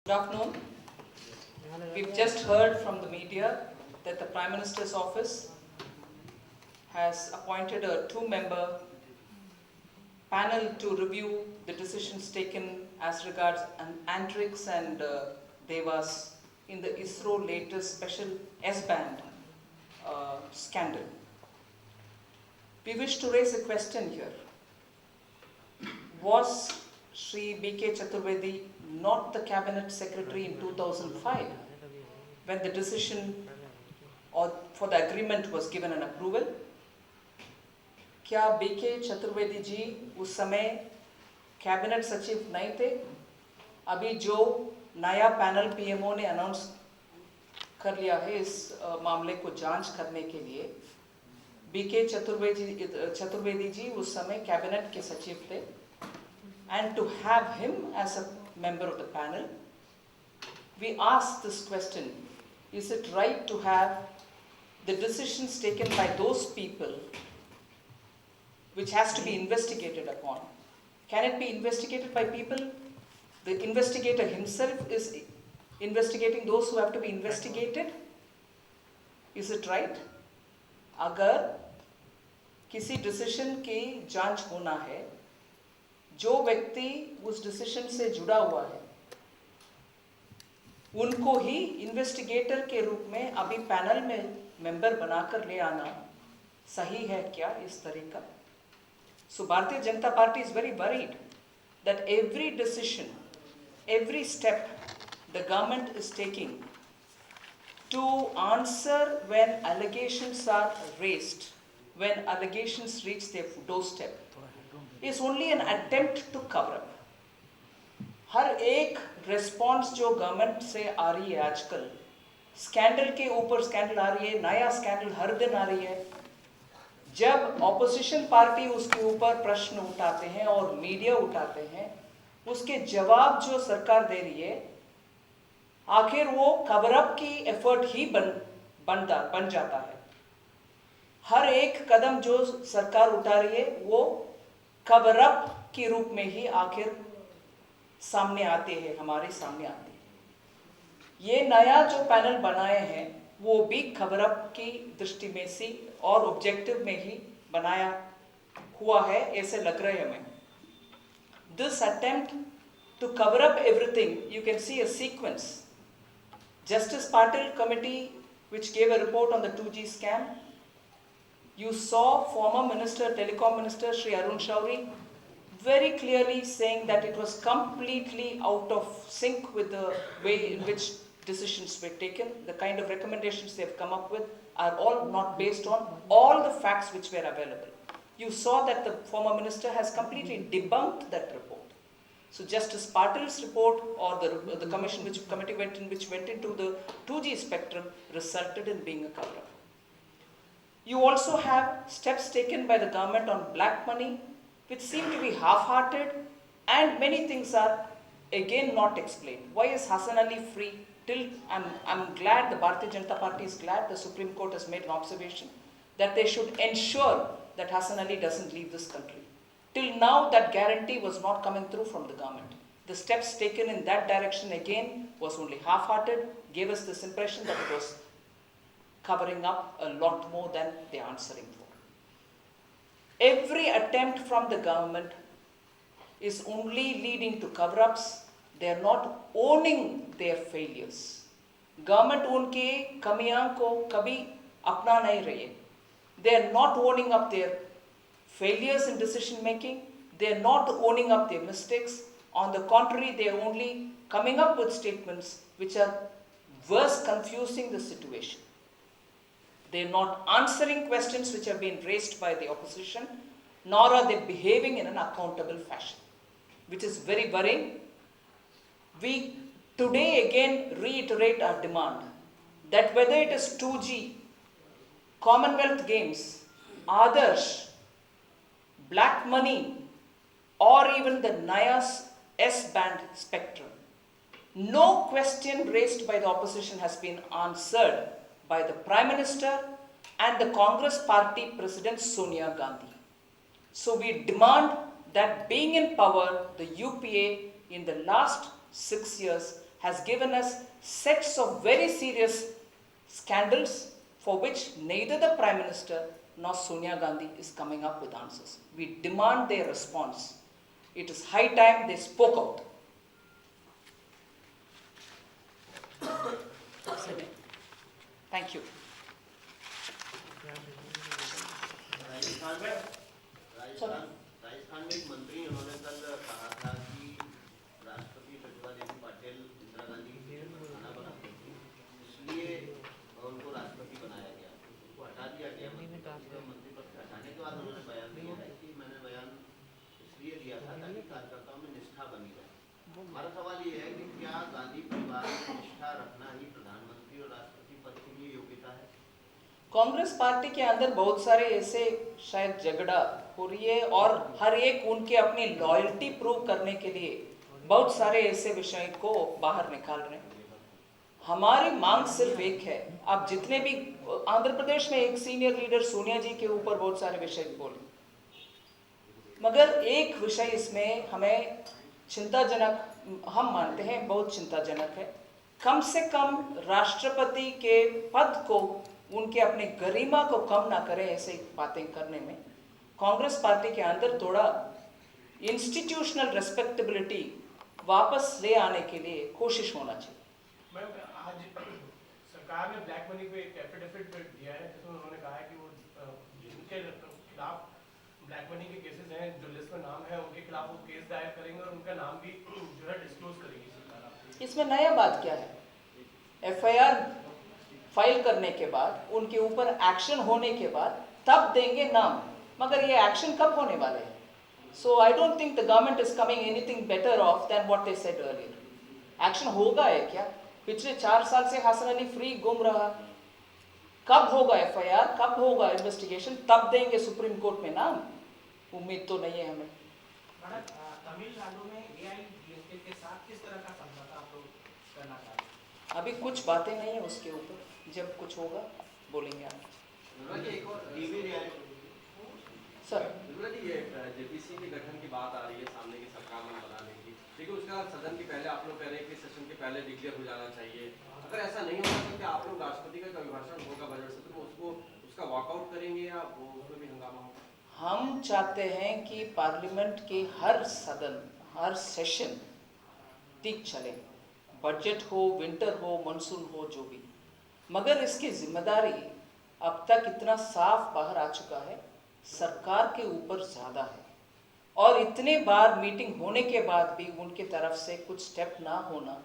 Good afternoon. We've just heard from the media that the Prime Minister's office has appointed a two-member panel to review the decisions taken as regards Antrix and Devas in the ISRO latest special S-band scandal. We wish to raise a question here. Was Sri B.K. Chaturvedi not the cabinet secretary in 2005 when the decision or for the agreement was given an approval? क्या B.K. Chaturvedi ji उस समय cabinet सचिव नहीं थे? अभी जो नया panel PMO ने अनाउंस कर लिया है इस मामले को जांच करने के लिए, B.K. चतुर्वेदी जी उस समय कैबिनेट के सचिव थे, and to have him as a member of the panel, we ask this question: is it right to have the decisions taken by those people which has to be investigated upon? Can it be investigated by people? The investigator himself is investigating those who have to be investigated. Is it right? अगर किसी decision की जांच होना है, जो व्यक्ति उस decision से जुड़ा हुआ है उनको ही इन्वेस्टिगेटर के रूप में अभी पैनल में मेंबर बनाकर ले आना सही है क्या इस तरीका? So Bharatiya Janata Party is very worried that every decision, every step the government is taking to answer when allegations are raised, when allegations reach their doorstep, is only an attempt to cover up. हर एक response जो government से आ रही है आजकल, scandal के ऊपर scandal आ रही है, नया स्कैंडल हर दिन आ रही है। जब ऑपोजिशन पार्टी उसके ऊपर प्रश्न उठाते हैं और मीडिया उठाते हैं, उसके जवाब जो सरकार दे रही है, आखिर वो कवर अप की एफर्ट ही बन जाता है। हर एक कदम जो सरकार उठा रही है वो कवर अप के रूप में ही आखिर सामने आते हैं, हमारे सामने आते हैं। ये नया जो पैनल बनाए हैं वो भी कवर अप की दृष्टि में से और ऑब्जेक्टिव में ही बनाया हुआ है ऐसे लग रहा है हमें। This attempt to cover up everything, you can see a sequence. Justice Patil committee which gave a report on the 2G scam, you saw former minister, telecom minister Sri Arun Shourie very clearly saying that it was completely out of sync with the way in which decisions were taken. The kind of recommendations they have come up with are all not based on all the facts which were available. You saw that the former minister has completely debunked that report. So Justice Patil's report or the commission committee which went into the 2G spectrum resulted in being a cover-up. You also have steps taken by the government on black money which seem to be half-hearted, and many things are again not explained. Why is Hassan Ali free? I'm glad, the Bharatiya Janata Party is glad the Supreme Court has made an observation that they should ensure that Hassan Ali doesn't leave this country. Till now that guarantee was not coming through from the government. The steps taken in that direction again was only half-hearted, gave us this impression that it was covering up a lot more than they're answering for. Every attempt from the government is only leading to cover-ups. They are not owning their failures. Government उनके कमियां को कभी अपना नहीं रही है. They are not owning up their failures in decision making. They are not owning up their mistakes. On the contrary, they are only coming up with statements which are worse confusing the situation. They are not answering questions which have been raised by the opposition, nor are they behaving in an accountable fashion, which is very worrying. We today again reiterate our demand that whether it is 2G, Commonwealth Games, Adarsh, black money, or even the NIAS S-band spectrum, no question raised by the opposition has been answered by the Prime Minister and the Congress Party President Sonia Gandhi. So we demand that being in power, the UPA in the last 6 years has given us sets of very serious scandals for which neither the Prime Minister nor Sonia Gandhi is coming up with answers. We demand their response. It is high time they spoke out. Thank you. Rajasthan में एक मंत्री उन्होंने कल कहा था कि राष्ट्रपति प्रतिभा देवी पाटिल इंदिरा गांधी की खाना बनाती थी, इसलिए उनको राष्ट्रपति बनाया गया, उनको हटा दिया गया मंत्री पद से। हटाने के बाद उन्होंने बयान दिया है कि मैंने बयान इसलिए दिया था ताकि कार्यकर्ताओं में निष्ठा बनी रहे। हमारा सवाल ये है कि क्या गांधी परिवार में निष्ठा रखना ही प्रधानमंत्री और राष्ट्रपति पद के लिए योग्यता है? कांग्रेस पार्टी के अंदर बहुत सारे ऐसे शायद झगड़ा हो रही है और हर एक उनके अपनी लॉयल्टी प्रूव करने के लिए बहुत सारे ऐसे विषय को बाहर निकाल रहे हैं। हमारी मांग सिर्फ एक है, आप जितने भी आंध्र प्रदेश में एक सीनियर लीडर सोनिया जी के ऊपर बहुत सारे विषय बोले, मगर एक विषय इसमें हमें चिंताजनक हम मानते हैं, बहुत चिंताजनक है। कम से कम राष्ट्रपति के पद को, उनके अपने गरिमा को कम ना करें ऐसे बातें करने में। कांग्रेस पार्टी के अंदर थोड़ा इंस्टीट्यूशनल रेस्पेक्टेबिलिटी वापस ले आने के लिए कोशिश होना चाहिए। मैम, आज सरकार ने ब्लैक मनी पे एक एफिडेविट दिया है जिसमें उन्होंने कहा है कि वो जिनके खिलाफ ब्लैक मनी के केसेस हैं, जो लिस्ट में नाम है, उनके खिलाफ वो केस दायर करेंगे और उनका नाम भी जो है डिस्क्लोज करेगी सरकार। इसमें नया बात क्या है? एफआईआर फाइल करने के बाद, उनके ऊपर एक्शन होने के बाद तब देंगे नाम, मगर ये एक्शन कब होने वाले हैं? So I don't think the government is coming anything better off than what they said earlier. Action होगा है क्या? पिछले 4 साल से हसन अली फ्री घूम रहा, कब होगा एफआईआर, कब होगा इन्वेस्टिगेशन? तब देंगे सुप्रीम कोर्ट में नाम। उम्मीद तो नहीं है हमें। तमिलनाडु में एआईडीएमके के साथ किस तरह का समझौता आप लोग करना चाहते हैं? अभी कुछ बातें नहीं है उसके ऊपर, जब कुछ होगा बोलेंगे आप। सर, ये जेपीसी के गठन की बात आ रही है, सामने की सरकार में बनाने की, लेकिन उसका सदन के पहले आप लोग कह रहे हैं कि सेशन के पहले डिक्लेयर हो जाना चाहिए। अगर ऐसा नहीं होगा तो क्या आप लोग राष्ट्रपति का अभिभाषण होगा बजट सत्र में, उसको उसका वॉकआउट करेंगे या वो उसमें भी हंगामा होगा? हम चाहते हैं कि पार्लियामेंट के हर सदन, हर सेशन ठीक चले, बजट हो, विंटर हो, मानसून हो, जो भी, मगर इसकी जिम्मेदारी अब तक इतना साफ बाहर आ चुका है, सरकार के ऊपर ज़्यादा है। और इतने बार मीटिंग होने के बाद भी उनके तरफ से कुछ स्टेप ना होना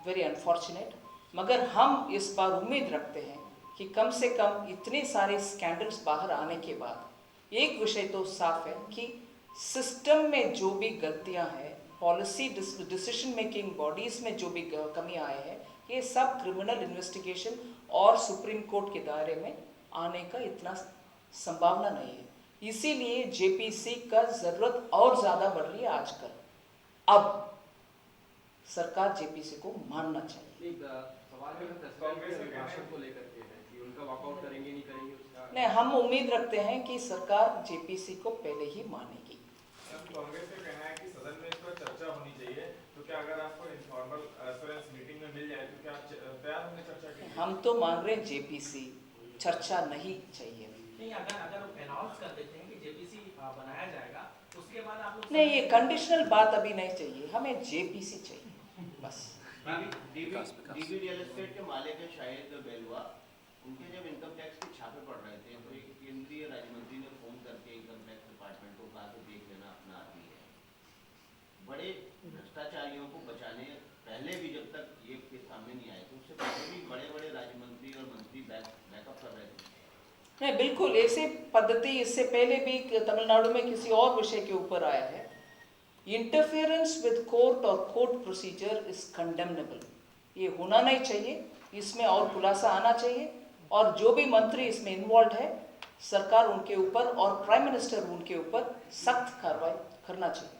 वेरी अनफॉर्चुनेट। मगर हम इस बार उम्मीद रखते हैं कि कम से कम इतने सारे स्कैंडल्स बाहर आने के बाद एक विषय तो साफ है कि सिस्टम में जो भी गलतियां हैं, पॉलिसी डिसीजन मेकिंग बॉडीज में जो भी कमी आए हैं, ये सब क्रिमिनल इन्वेस्टिगेशन और सुप्रीम कोर्ट के दायरे में आने का इतना संभावना नहीं है। इसीलिए जेपीसी का जरूरत और ज्यादा बढ़ रही है आजकल। अब सरकार जेपीसी को मानना चाहिए। नहीं, हम उम्मीद रखते हैं कि सरकार जेपीसी को पहले ही मानेगी। कांग्रेस का कहना है कि सदन में इस पर चर्चा होनी चाहिए, तो क्या अगर आपको इनफॉर्मल एश्योरेंस मीटिंग में मिल जाए तो क्या आप तैयार होंगे चर्चा के लिए? हम तो मांग रहे हैं जेपीसी, चर्चा नहीं चाहिए। नहीं, अगर अनाउंस कर देते हैं कि जेपीसी बनाया जाएगा, उसके बाद आप लोग नहीं, ये कंडीशनल बात अभी नहीं चाहिए, हमें जेपीसी चाहिए बस। डीबी रियल एस्टेट के मालिक है शाहिद बेलवा, उनके जब इनकम टैक्स के छापे पड़ रहे थे तो एक केंद्रीय राज्य मंत्री ने फोन करके इनकम टैक्स डिपार्टमेंट को कहा कि देख लेना, अपना आदमी है। बड़े भ्रष्टाचारियों को बचाने पहले भी जब तक ये केस सामने नहीं आए तो उससे पहले भी बड़े बड़े राज्य मंत्री और मंत्री बैकअप कर रहे थे। नहीं, बिल्कुल ऐसे पद्धति इससे पहले भी तमिलनाडु में किसी और विषय के ऊपर आया है। इंटरफेरेंस विद कोर्ट और कोर्ट प्रोसीजर इज कंडेमनेबल, ये होना नहीं चाहिए, इसमें और खुलासा आना चाहिए और जो भी मंत्री इसमें इन्वॉल्व है, सरकार उनके ऊपर और प्राइम मिनिस्टर उनके ऊपर सख्त कार्रवाई करना चाहिए।